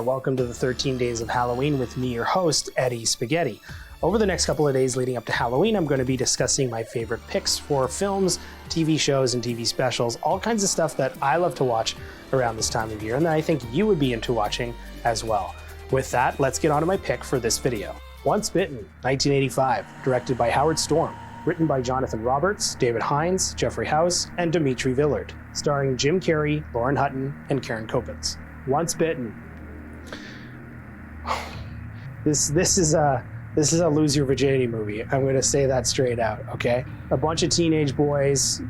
welcome to the 13 Days of Halloween with me, your host, Eddie Spuhghetti. Over the next couple of days leading up to Halloween, I'm going to be discussing my favorite picks for films, TV shows, and TV specials, all kinds of stuff that I love to watch around this time of year, and that I think you would be into watching as well. With that, let's get on to my pick for this video. Once Bitten, 1985, directed by Howard Storm, written by Jonathan Roberts, David Hines, Jeffrey House, and Dimitri Villard, starring Jim Carrey, Lauren Hutton, and Karen Kopitz. Once Bitten. This is a lose your virginity movie. I'm going to say that straight out, okay? A bunch of teenage boys,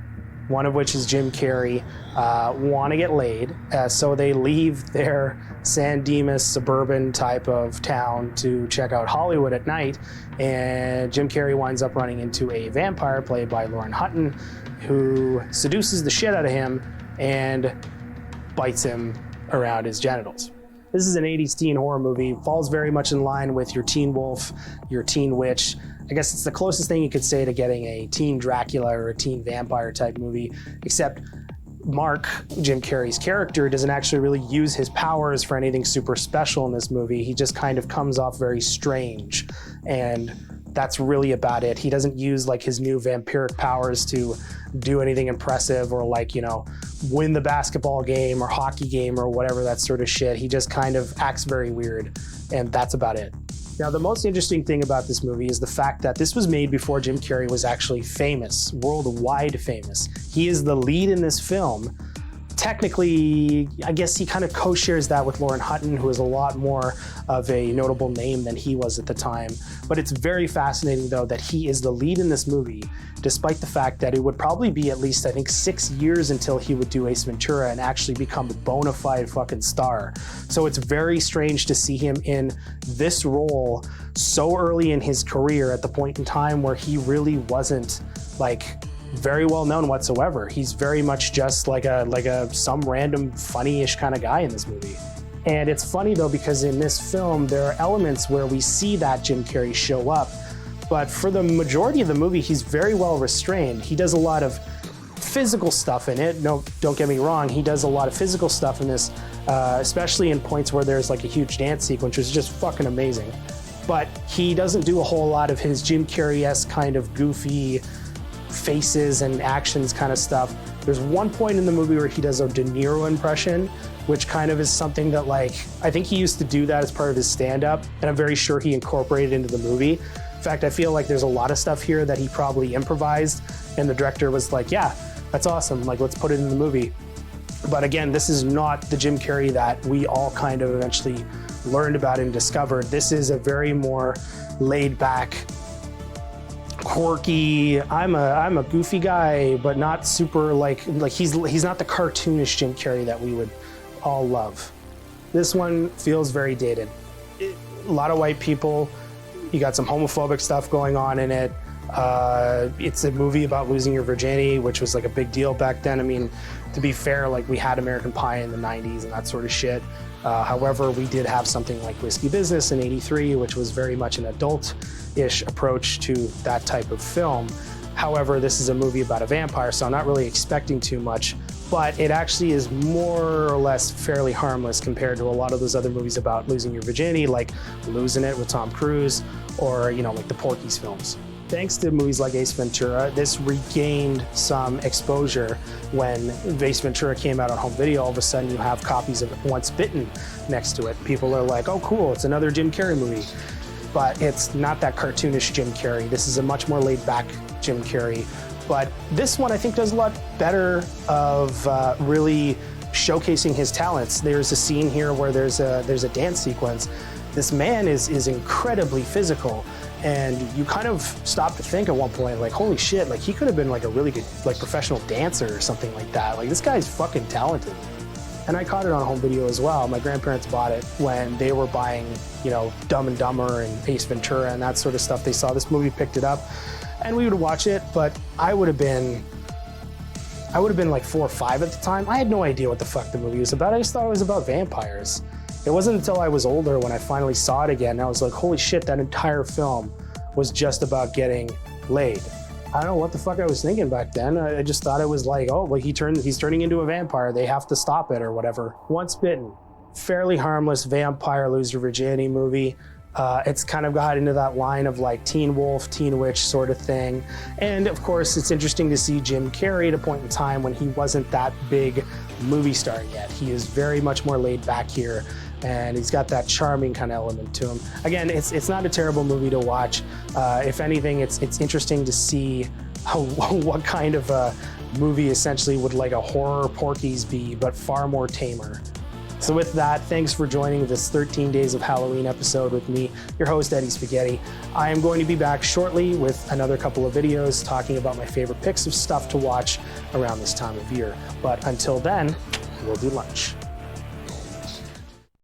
one of which is Jim Carrey, want to get laid, so they leave their San Dimas suburban type of town to check out Hollywood at night, and Jim Carrey winds up running into a vampire played by Lauren Hutton, who seduces the shit out of him and bites him around his genitals. This is an 80s teen horror movie, falls very much in line with your Teen Wolf, your Teen Witch. I guess it's the closest thing you could say to getting a Teen Dracula or a Teen Vampire type movie, except Mark, Jim Carrey's character, doesn't actually really use his powers for anything super special in this movie. He just kind of comes off very strange, and that's really about it. He doesn't use like his new vampiric powers to do anything impressive or like, you know, win the basketball game or hockey game or whatever, that sort of shit. He just kind of acts very weird, and that's about it. Now, the most interesting thing about this movie is the fact that this was made before Jim Carrey was actually famous, worldwide famous. He is the lead in this film. Technically, I guess he kind of co-shares that with Lauren Hutton, who is a lot more of a notable name than he was at the time. But it's very fascinating, though, that he is the lead in this movie, despite the fact that it would probably be at least, I think, 6 years until he would do Ace Ventura and actually become a bona fide fucking star. So it's very strange to see him in this role so early in his career at the point in time where he really wasn't like very well known whatsoever. He's very much just like some random funny-ish kind of guy in this movie. And it's funny though, because in this film there are elements where we see that Jim Carrey show up, but for the majority of the movie he's very well restrained. He does a lot of physical stuff in it. No, don't get me wrong, he does a lot of physical stuff in this, especially in points where there's like a huge dance sequence, which is just fucking amazing. But he doesn't do a whole lot of his Jim Carrey-esque kind of goofy faces and actions kind of stuff. There's one point in the movie where he does a De Niro impression, which kind of is something that, like, I think he used to do that as part of his stand-up, and I'm very sure he incorporated into the movie. In fact, I feel like there's a lot of stuff here that he probably improvised, and the director was like, yeah, that's awesome, like, let's put it in the movie. But again, this is not the Jim Carrey that we all kind of eventually learned about and discovered. This is a very more laid-back, quirky, I'm a goofy guy, but not super like he's not the cartoonish Jim Carrey that we would all love. This one feels very dated. A lot of white people, you got some homophobic stuff going on in it. It's a movie about losing your virginity, which was like a big deal back then. I mean, to be fair, like we had American Pie in the 90s and that sort of shit. However, we did have something like Risky Business in '83, which was very much an adult-ish approach to that type of film. However, this is a movie about a vampire, so I'm not really expecting too much, but it actually is more or less fairly harmless compared to a lot of those other movies about losing your virginity, like Losing It with Tom Cruise, or, you know, like the Porky's films. Thanks to movies like Ace Ventura, this regained some exposure. When Ace Ventura came out on home video, all of a sudden you have copies of Once Bitten next to it. People are like, oh cool, it's another Jim Carrey movie. But it's not that cartoonish Jim Carrey. This is a much more laid back Jim Carrey. But this one I think does a lot better of really showcasing his talents. There's a scene here where there's a dance sequence. This man is incredibly physical. And you kind of stop to think at one point, like, holy shit, like he could have been like a really good, like professional dancer or something like that. Like this guy's fucking talented. And I caught it on home video as well. My grandparents bought it when they were buying, you know, Dumb and Dumber and Ace Ventura and that sort of stuff. They saw this movie, picked it up, and we would watch it, but I would have been like 4 or 5 at the time. I had no idea what the fuck the movie was about. I just thought it was about vampires. It wasn't until I was older when I finally saw it again, and I was like, holy shit, that entire film was just about getting laid. I don't know what the fuck I was thinking back then. I just thought it was like, oh, well, he's turning into a vampire. They have to stop it or whatever. Once Bitten, fairly harmless vampire lose your virginity movie. It's kind of got into that line of like Teen Wolf, Teen Witch sort of thing. And of course, it's interesting to see Jim Carrey at a point in time when he wasn't that big movie star yet. He is very much more laid back here, and he's got that charming kind of element to him. Again, it's not a terrible movie to watch. If anything, it's interesting to see what kind of a movie essentially would like a horror Porky's be, but far more tamer. So with that, thanks for joining this 13 Days of Halloween episode with me, your host, Eddie Spuhghetti. I am going to be back shortly with another couple of videos talking about my favorite picks of stuff to watch around this time of year. But until then, we'll do lunch.